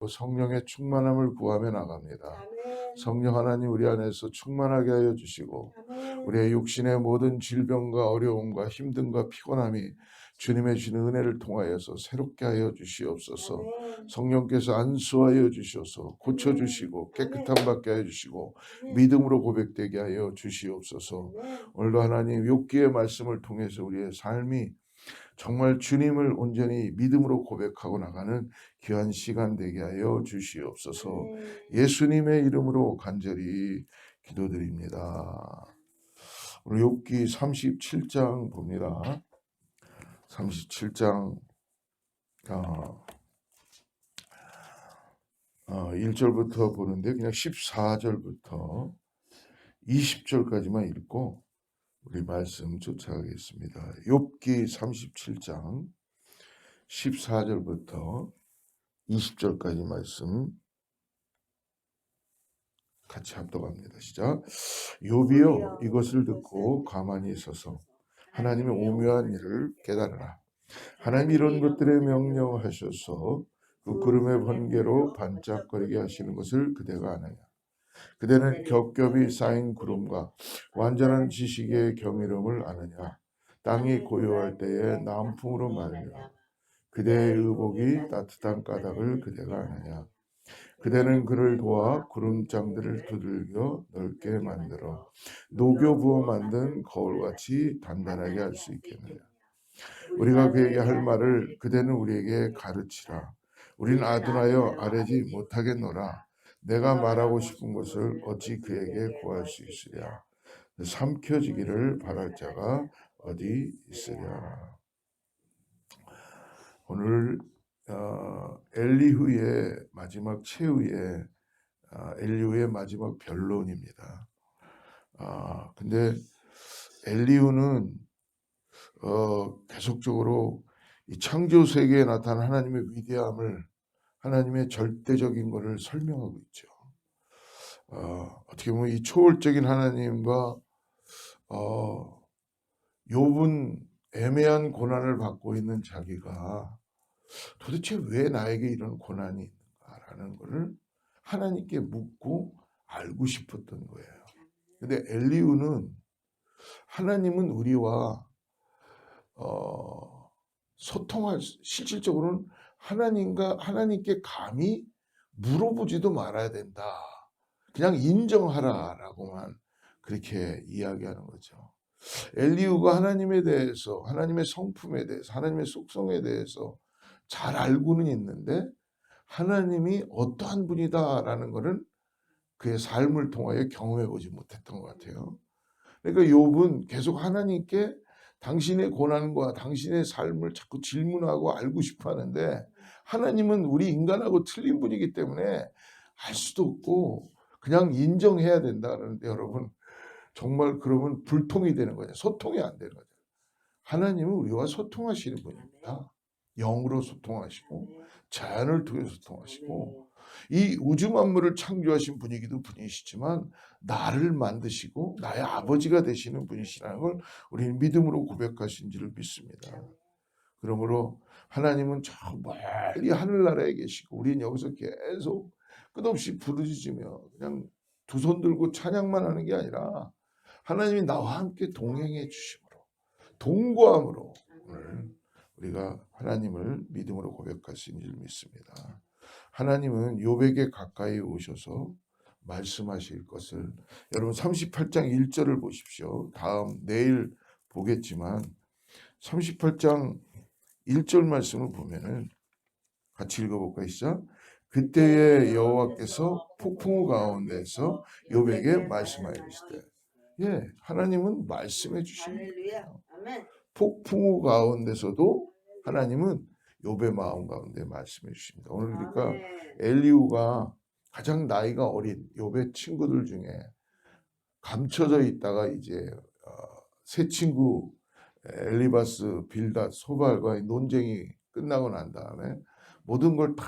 붙잡고 성령의 충만함을 구하며 나갑니다. 아멘. 성령 하나님 우리 안에서 충만하게 하여 주시고 아멘. 우리의 육신의 모든 질병과 어려움과 힘듦과 피곤함이 주님의 주시는 은혜를 통하여서 새롭게 하여 주시옵소서. 아멘. 성령께서 안수하여 주셔서 고쳐주시고 깨끗함 받게 하여 주시고 믿음으로 고백되게 하여 주시옵소서. 아멘. 오늘도 하나님 욥기의 말씀을 통해서 우리의 삶이 정말 주님을 온전히 믿음으로 고백하고 나가는 귀한 시간 되게 하여 주시옵소서. 아멘. 예수님의 이름으로 간절히 기도드립니다. 오늘 욥기 37장 봅니다. 37장 1절부터 보는데 그냥 14절부터 20절까지만 읽고 우리 말씀 쫓아가겠습니다. 욥기 37장 14절부터 20절까지 말씀 같이 합독합니다. 시작. 욥이여 이것을 듣고 가만히 있어서 하나님의 오묘한 일을 깨달으라. 하나님이 이런 것들에 명령하셔서 그 구름의 번개로 반짝거리게 하시는 것을 그대가 아느냐. 그대는 겹겹이 쌓인 구름과 완전한 지식의 경이름을 아느냐. 땅이 고요할 때에 남풍으로 말하냐. 그대의 의복이 따뜻한 까닭을 그대가 아느냐. 그대는 그를 도와 구름장들을 두들겨 넓게 만들어 녹여 부어 만든 거울같이 단단하게 할 수 있겠느냐. 우리가 그에게 할 말을 그대는 우리에게 가르치라. 우린 아둔하여 아뢰지 못하겠노라. 내가 말하고 싶은 것을 어찌 그에게 구할 수 있으랴. 삼켜지기를 바랄 자가 어디 있으랴. 오늘 엘리후의 마지막 최후의 엘리후의 마지막 변론입니다. 근데 엘리후는 계속적으로 이 창조 세계에 나타난 하나님의 위대함을 하나님의 절대적인 것을 설명하고 있죠. 어떻게 보면 이 초월적인 하나님과 욥은 애매한 고난을 받고 있는 자기가 도대체 왜 나에게 이런 고난이 있는가라는 것을 하나님께 묻고 알고 싶었던 거예요. 근데 엘리후는 하나님은 우리와 소통할 실질적으로는 하나님께 감히 물어보지도 말아야 된다. 그냥 인정하라라고만 그렇게 이야기하는 거죠. 엘리후가 하나님에 대해서, 하나님의 성품에 대해서, 하나님의 속성에 대해서 잘 알고는 있는데 하나님이 어떠한 분이다라는 것은 그의 삶을 통하여 경험해 보지 못했던 것 같아요. 그러니까 욥은 계속 하나님께 당신의 고난과 당신의 삶을 자꾸 질문하고 알고 싶어 하는데 하나님은 우리 인간하고 틀린 분이기 때문에 알 수도 없고 그냥 인정해야 된다는데 여러분 정말 그러면 불통이 되는 거죠. 소통이 안 되는 거죠. 하나님은 우리와 소통하시는 분입니다. 영으로 소통하시고 자연을 통해서 소통하시고 이 우주 만물을 창조하신 분이기도 분이시지만 나를 만드시고 나의 아버지가 되시는 분이시라는 걸 우리는 믿음으로 고백하신 줄을 믿습니다. 그러므로 하나님은 저 멀리 하늘나라에 계시고 우리는 여기서 계속 끝없이 부르짖으며 그냥 두 손 들고 찬양만 하는 게 아니라 하나님이 나와 함께 동행해 주심으로 동거함으로 오늘 우리가 하나님을 믿음으로 고백하신 줄 믿습니다. 하나님은 욥에게 가까이 오셔서 말씀하실 것을 여러분 38장 1절을 보십시오. 다음 내일 보겠지만 38장 1절 말씀을 보면은 같이 읽어볼까요? 시작. 그때의 여호와께서 폭풍우 가운데서 욥에게 말씀하시되 예, 하나님은 말씀해 주시는 거예요. 폭풍우 가운데서도 하나님은 욥의 마음 가운데 말씀해 주십니다. 오늘 그러니까 엘리후가 가장 나이가 어린 욥의 친구들 중에 감춰져 있다가 이제 세 친구 엘리바스, 빌닷, 소발과의 논쟁이 끝나고 난 다음에 모든 걸 다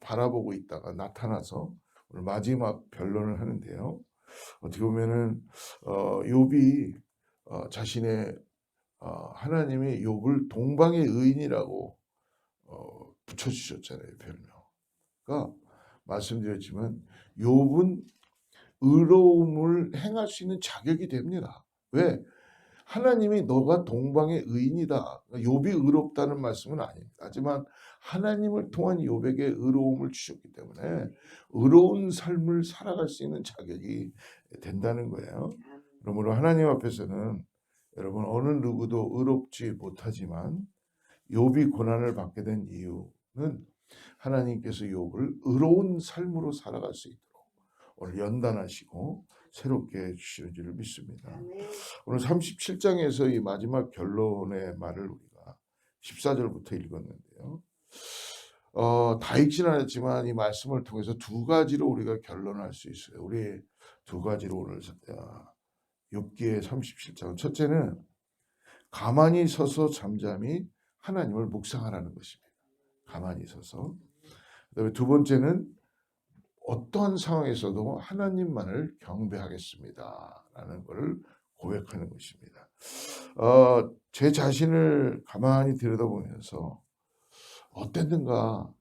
바라보고 있다가 나타나서 오늘 마지막 변론을 하는데요. 어떻게 보면은 욥이 자신의 하나님이 욥을 동방의 의인이라고 붙여주셨잖아요, 별명. 그러니까 말씀드렸지만 욥은 의로움을 행할 수 있는 자격이 됩니다. 왜? 하나님이 너가 동방의 의인이다. 욥이 의롭다는 말씀은 아닙니다. 하지만 하나님을 통한 욥에게 의로움을 주셨기 때문에 의로운 삶을 살아갈 수 있는 자격이 된다는 거예요. 그러므로 하나님 앞에서는 여러분 어느 누구도 의롭지 못하지만 욥이 고난을 받게 된 이유는 하나님께서 욥을 의로운 삶으로 살아갈 수 있도록 오늘 연단하시고 새롭게 해주시는 줄을 믿습니다. 오늘 37장에서 이 마지막 결론의 말을 우리가 14절부터 읽었는데요. 다 읽진 않았지만 이 말씀을 통해서 두 가지로 우리가 결론할 수 있어요. 우리 두 가지로 오늘 욥기의 37장은 첫째는 가만히 서서 잠잠히 하나님을 묵상하라는 것입니다. 가만히 서서. 그다음에 두 번째는 어떠한 상황에서도 하나님만을 경배하겠습니다 라는 것을 고백하는 것입니다. 제 자신을 가만히 들여다보면서 어땠는가,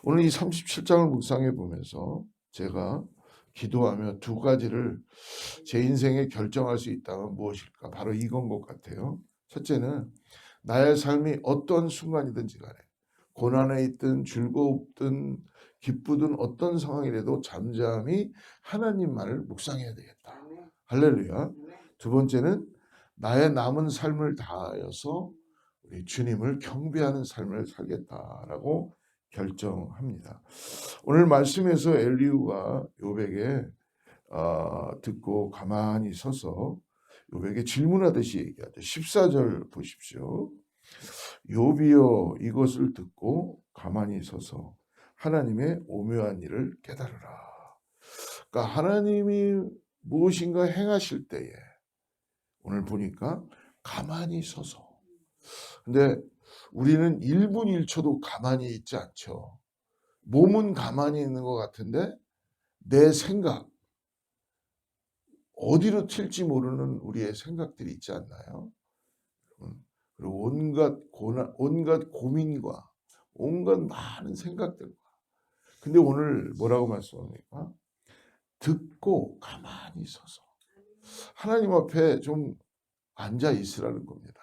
오늘 이 37장을 묵상해 보면서 제가 기도하며 두 가지를 제 인생에 결정할 수 있다면 무엇일까? 바로 이건 것 같아요. 첫째는 나의 삶이 어떤 순간이든지 간에 고난에 있든 즐겁든 기쁘든 어떤 상황이라도 잠잠히 하나님만을 묵상해야 되겠다. 할렐루야. 두 번째는 나의 남은 삶을 다하여서 우리 주님을 경배하는 삶을 살겠다라고 결정합니다. 오늘 말씀에서 엘리후가 욥에게 듣고 가만히 서서 욥에게 질문하듯이 얘기하죠. 14절 보십시오. 욥이여 이것을 듣고 가만히 서서 하나님의 오묘한 일을 깨달으라. 그러니까 하나님이 무엇인가 행하실 때에 오늘 보니까 가만히 서서. 근데 우리는 1분 1초도 가만히 있지 않죠. 몸은 가만히 있는 것 같은데 내 생각, 어디로 튈지 모르는 우리의 생각들이 있지 않나요? 그리고 온갖 고민과 온갖 많은 생각들과. 근데 오늘 뭐라고 말씀합니까? 듣고 가만히 서서 하나님 앞에 좀 앉아 있으라는 겁니다.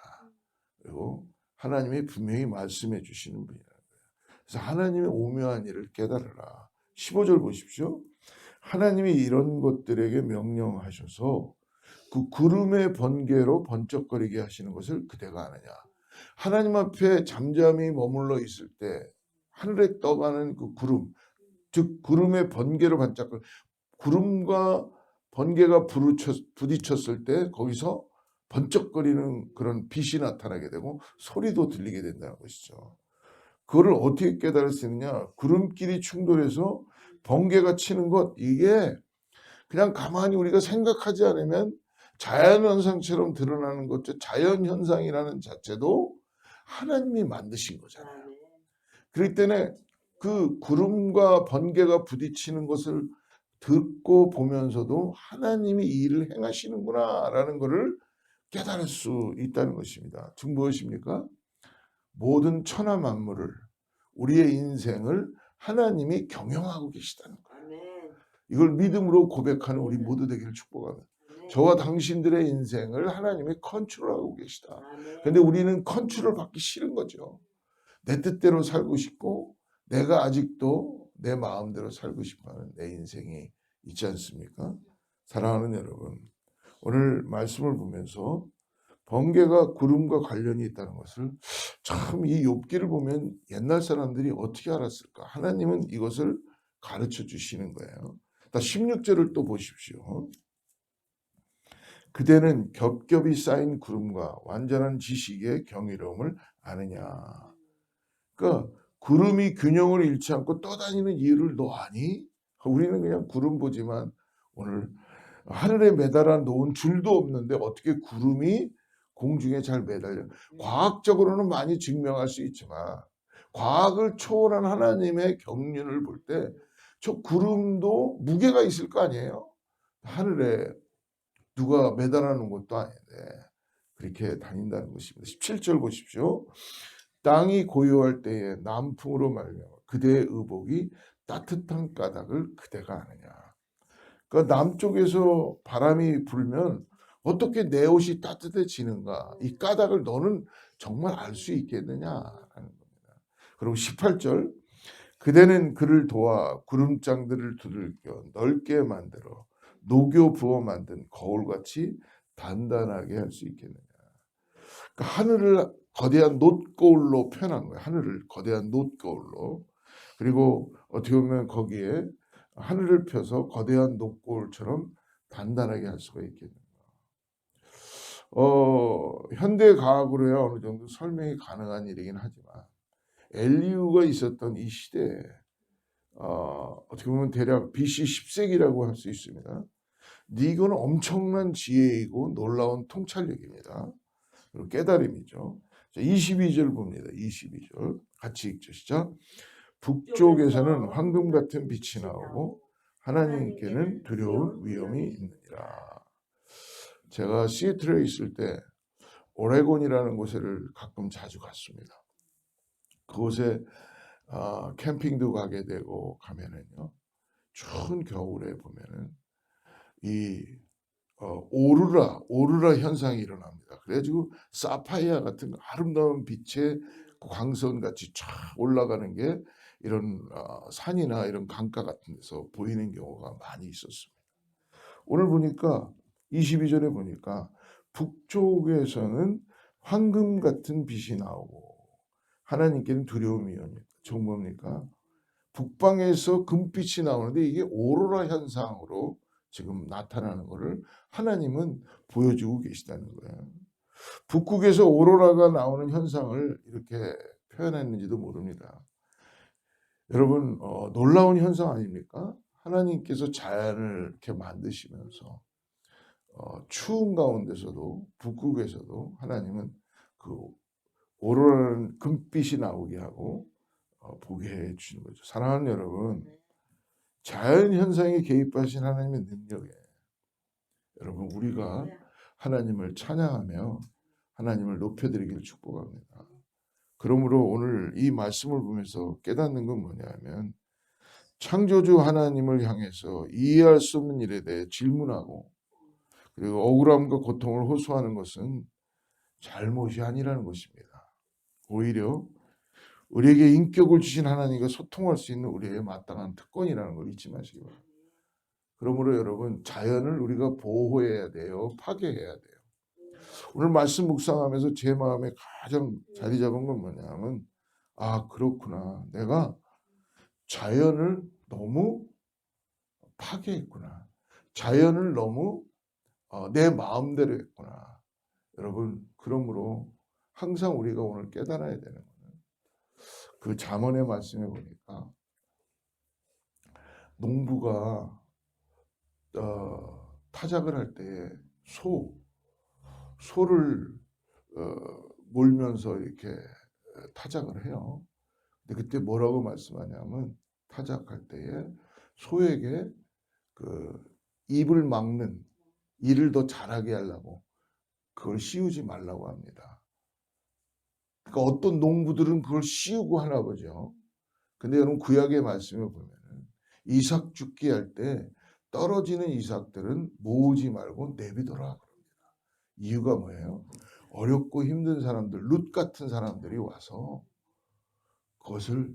그리고 하나님이 분명히 말씀해 주시는 분이라는 거예요. 그래서 하나님의 오묘한 일을 깨달으라. 15절 보십시오. 하나님이 이런 것들에게 명령하셔서 그 구름의 번개로 번쩍거리게 하시는 것을 그대가 아느냐. 하나님 앞에 잠잠히 머물러 있을 때 하늘에 떠가는 그 구름, 즉 구름의 번개로 반짝거려, 구름과 번개가 부딪혔을 때 거기서 번쩍거리는 그런 빛이 나타나게 되고 소리도 들리게 된다는 것이죠. 그거를 어떻게 깨달을 수 있느냐? 구름끼리 충돌해서 번개가 치는 것, 이게 그냥 가만히 우리가 생각하지 않으면 자연현상처럼 드러나는 것도 자연현상이라는 자체도 하나님이 만드신 거잖아요. 그렇기 때문에 그 구름과 번개가 부딪히는 것을 듣고 보면서도 하나님이 이 일을 행하시는구나 라는 것을 깨달을 수 있다는 것입니다. 즉 무엇입니까? 모든 천하 만물을, 우리의 인생을 하나님이 경영하고 계시다는 거예요. 이걸 믿음으로 고백하는 우리 모두 되기를 축복합니다. 저와 당신들의 인생을 하나님이 컨트롤하고 계시다. 그런데 우리는 컨트롤 받기 싫은 거죠. 내 뜻대로 살고 싶고 내가 아직도 내 마음대로 살고 싶어하는 내 인생이 있지 않습니까? 사랑하는 여러분, 오늘 말씀을 보면서 번개가 구름과 관련이 있다는 것을 참 이 욥기를 보면 옛날 사람들이 어떻게 알았을까? 하나님은 이것을 가르쳐 주시는 거예요. 16절을 또 보십시오. 그대는 겹겹이 쌓인 구름과 완전한 지식의 경이로움을 아느냐. 그러니까 구름이 균형을 잃지 않고 떠다니는 이유를 너 아니? 우리는 그냥 구름 보지만 오늘 하늘에 매달아 놓은 줄도 없는데 어떻게 구름이 공중에 잘 매달려. 과학적으로는 많이 증명할 수 있지만 과학을 초월한 하나님의 경륜을 볼 때 저 구름도 무게가 있을 거 아니에요. 하늘에 누가 매달아 놓은 것도 아닌데 그렇게 다닌다는 것입니다. 17절 보십시오. 땅이 고요할 때에 남풍으로 말미암아 그대의 의복이 따뜻한 까닭을 그대가 아느냐. 그러니까 남쪽에서 바람이 불면 어떻게 내 옷이 따뜻해지는가. 이 까닭을 너는 정말 알 수 있겠느냐라는 겁니다. 그리고 18절 그대는 그를 도와 구름장들을 두들겨 넓게 만들어 녹여 부어 만든 거울같이 단단하게 할 수 있겠느냐. 그러니까 하늘을 거대한 놋거울로 표현한 거예요. 하늘을 거대한 놋거울로. 그리고 어떻게 보면 거기에 하늘을 펴서 거대한 놋거울처럼 단단하게 할 수가 있겠네요. 현대 과학으로야 어느 정도 설명이 가능한 일이긴 하지만 엘리후가 있었던 이 시대에 어떻게 보면 대략 BC 10세기라고 할 수 있습니다. 이거는 엄청난 지혜이고 놀라운 통찰력입니다. 그리고 깨달음이죠. 22절 봅니다. 22절 같이 읽죠. 시작. 북쪽에서는 황금 같은 빛이 나오고 하나님께는 두려운 위험이 있느니라. 제가 시애틀에 있을 때 오레곤이라는 곳을 가끔 자주 갔습니다. 그곳에 캠핑도 가게 되고 가면은요, 추운 겨울에 보면은 이 오로라 현상이 일어납니다. 그래가지고 사파이어 같은 아름다운 빛의 광선 같이 쫙 올라가는 게 이런 산이나 이런 강가 같은 데서 보이는 경우가 많이 있었습니다. 오늘 보니까 22절에 보니까 북쪽에서는 황금 같은 빛이 나오고 하나님께는 두려움이 옵니다. 뭡니까? 북방에서 금빛이 나오는데 이게 오로라 현상으로 지금 나타나는 것을 하나님은 보여주고 계시다는 거예요. 북극에서 오로라가 나오는 현상을 이렇게 표현했는지도 모릅니다. 여러분 놀라운 현상 아닙니까? 하나님께서 자연을 이렇게 만드시면서 추운 가운데서도 북극에서도 하나님은 그 오로라는 금빛이 나오게 하고 보게 해 주시는 거죠. 사랑하는 여러분, 자연 현상에 개입하신 하나님의 능력에 여러분 우리가 하나님을 찬양하며 하나님을 높여드리기를 축복합니다. 그러므로 오늘 이 말씀을 보면서 깨닫는 건 뭐냐면 창조주 하나님을 향해서 이해할 수 없는 일에 대해 질문하고 그리고 억울함과 고통을 호소하는 것은 잘못이 아니라는 것입니다. 오히려 우리에게 인격을 주신 하나님과 소통할 수 있는 우리의 마땅한 특권이라는 걸 잊지 마시기 바랍니다. 그러므로 여러분 자연을 우리가 보호해야 돼요. 파괴해야 돼요. 오늘 말씀 묵상하면서 제 마음에 가장 자리 잡은 건 뭐냐면 그렇구나. 내가 자연을 너무 파괴했구나. 자연을 너무 내 마음대로 했구나. 여러분 그러므로 항상 우리가 오늘 깨달아야 되는 거는 그 잠언의 말씀에 보니까 농부가 타작을 할 때 소를 몰면서 이렇게 타작을 해요. 근데 그때 뭐라고 말씀하냐면 타작할 때에 소에게 그 입을 막는 이를 더 잘하게 하려고 그걸 씌우지 말라고 합니다. 그러니까 어떤 농부들은 그걸 씌우고 하나 보죠. 근데 여러분 구약의 말씀을 보면은 이삭 죽기 할 때 떨어지는 이삭들은 모으지 말고 내비둬라 그럽니다. 이유가 뭐예요? 어렵고 힘든 사람들, 룻 같은 사람들이 와서 그것을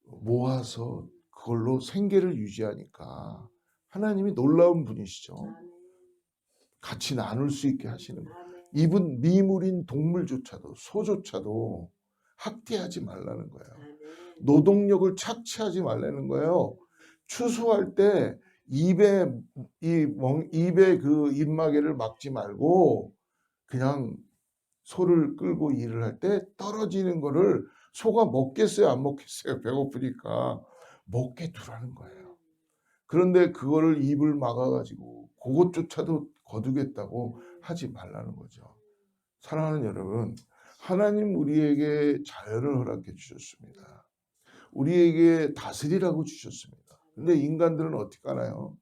모아서 그걸로 생계를 유지하니까 하나님이 놀라운 분이시죠. 같이 나눌 수 있게 하시는 거예요. 이분 미물인 동물조차도 소조차도 학대하지 말라는 거예요. 노동력을 착취하지 말라는 거예요. 추수할 때 입에 그 입마개를 막지 말고 그냥 소를 끌고 일을 할 때 떨어지는 거를 소가 먹겠어요, 안 먹겠어요? 배고프니까 먹게 두라는 거예요. 그런데 그거를 입을 막아가지고 그것조차도 거두겠다고 하지 말라는 거죠. 사랑하는 여러분, 하나님 우리에게 자연을 허락해 주셨습니다. 우리에게 다스리라고 주셨습니다. 근데 인간들은 어떻게 하나요?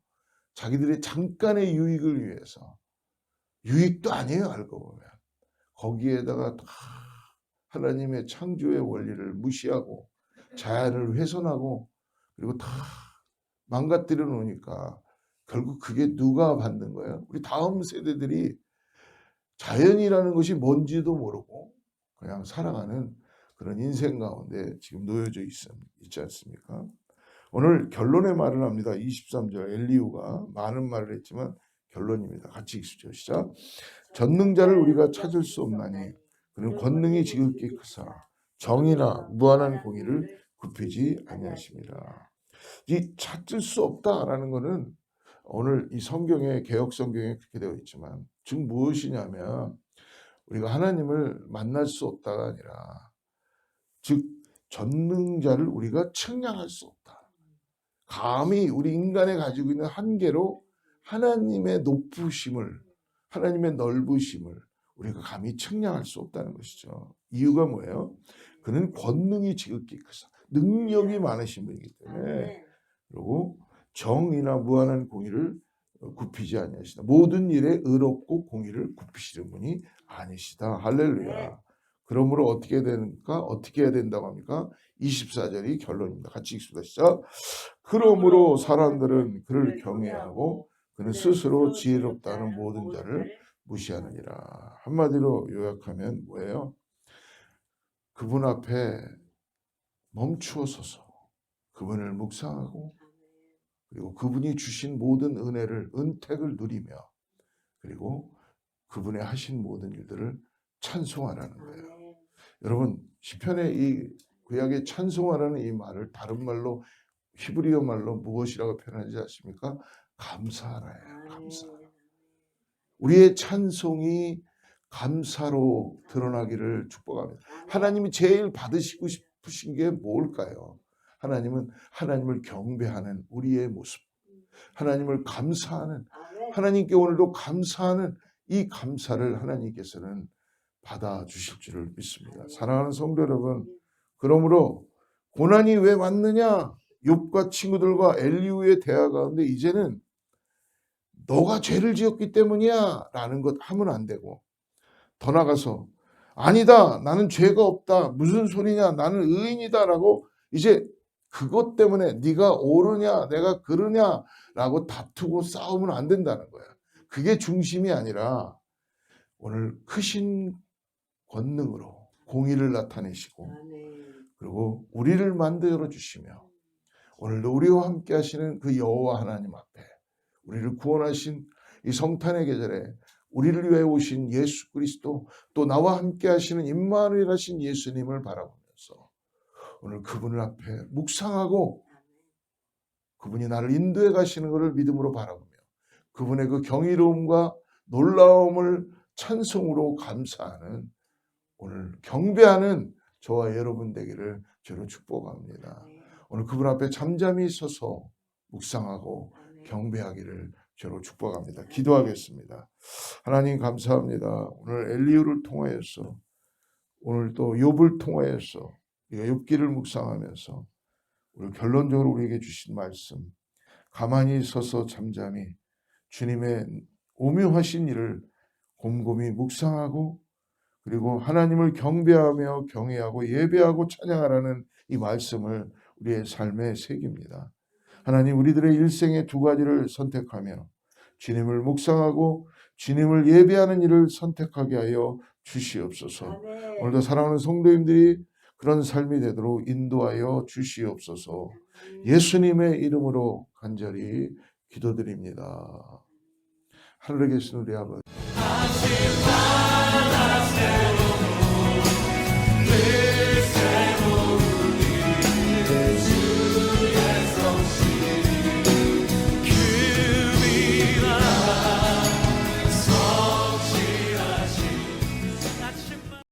자기들의 잠깐의 유익을 위해서 유익도 아니에요, 알고 보면. 거기에다가 하나님의 창조의 원리를 무시하고 자연을 훼손하고 그리고 다 망가뜨려 놓으니까 결국 그게 누가 받는 거예요? 우리 다음 세대들이 자연이라는 것이 뭔지도 모르고 그냥 살아가는 그런 인생 가운데 지금 놓여져 있지 않습니까? 오늘 결론의 말을 합니다. 23절 엘리후가 많은 말을 했지만 결론입니다. 같이 읽으시죠. 시작. 전능자를 우리가 찾을 수 없나니 그는 권능이 지극히 크사 정의나 무한한 공의를 굽히지 아니하십니다. 이 찾을 수 없다라는 것은 오늘 이 성경에 개역 성경에 그렇게 되어 있지만 즉 무엇이냐면 우리가 하나님을 만날 수 없다가 아니라 즉 전능자를 우리가 측량할 수 없다. 감히 우리 인간에 가지고 있는 한계로 하나님의 높으심을 하나님의 넓으심을 우리가 감히 측량할 수 없다는 것이죠. 이유가 뭐예요? 그는 권능이 지극히 크사 능력이 많으신 분이기 때문에 그리고 정의나 무한한 공의를 굽히지 아니하시다. 모든 일에 의롭고 공의를 굽히시는 분이 아니시다. 할렐루야. 그러므로 어떻게 되는가? 어떻게 해야 된다고 합니까? 24절이 결론입니다. 같이 읽습니다. 시작. 그러므로 사람들은 그를 경외하고 그는 스스로 지혜롭다는 모든 자를 무시하느니라. 한마디로 요약하면 뭐예요? 그분 앞에 멈추어 서서 그분을 묵상하고 그리고 그분이 주신 모든 은혜를 은택을 누리며 그리고 그분의 하신 모든 일들을 찬송하라는 거예요. 여러분 시편의 이 구약의 찬송하라는 이 말을 다른 말로 히브리어 말로 무엇이라고 표현하지 않습니까? 감사하라예요. 감사. 우리의 찬송이 감사로 드러나기를 축복합니다. 하나님이 제일 받으시고 싶으신 게 뭘까요? 하나님은 하나님을 경배하는 우리의 모습, 하나님을 감사하는, 하나님께 오늘도 감사하는 이 감사를 하나님께서는 받아주실 줄을 믿습니다. 사랑하는 성도 여러분, 그러므로 고난이 왜 왔느냐? 욥과 친구들과 엘리후의 대화 가운데 이제는 너가 죄를 지었기 때문이야 라는 것 하면 안 되고 더 나가서 아니다 나는 죄가 없다 무슨 소리냐 나는 의인이다 라고 이제 그것 때문에 네가 옳으냐 내가 그르냐 라고 다투고 싸우면 안 된다는 거야. 그게 중심이 아니라 오늘 크신 권능으로 공의를 나타내시고 그리고 우리를 만들어 주시며 오늘도 우리와 함께 하시는 그 여호와 하나님 앞에 우리를 구원하신 이 성탄의 계절에 우리를 위해 오신 예수 그리스도 또 나와 함께 하시는 임마누엘 하신 예수님을 바라보면서 오늘 그분을 앞에 묵상하고 그분이 나를 인도해 가시는 것을 믿음으로 바라보며 그분의 그 경이로움과 놀라움을 찬송으로 감사하는 오늘 경배하는 저와 여러분 되기를 저로 축복합니다. 오늘 그분 앞에 잠잠히 서서 묵상하고 경배하기를 저로 축복합니다. 기도하겠습니다. 하나님 감사합니다. 오늘 엘리후를 통하여서 오늘 또 욥을 통하여서 우리가 욥기를 묵상하면서 오늘 결론적으로 우리에게 주신 말씀 가만히 서서 잠잠히 주님의 오묘하신 일을 곰곰이 묵상하고 그리고 하나님을 경배하며 경외하고 예배하고 찬양하라는 이 말씀을 우리의 삶에 새깁니다. 하나님 우리들의 일생의 두 가지를 선택하며 주님을 묵상하고 주님을 예배하는 일을 선택하게 하여 주시옵소서. 오늘도 사랑하는 성도님들이 그런 삶이 되도록 인도하여 주시옵소서. 예수님의 이름으로 간절히 기도드립니다. 하늘에 계신 우리 아버지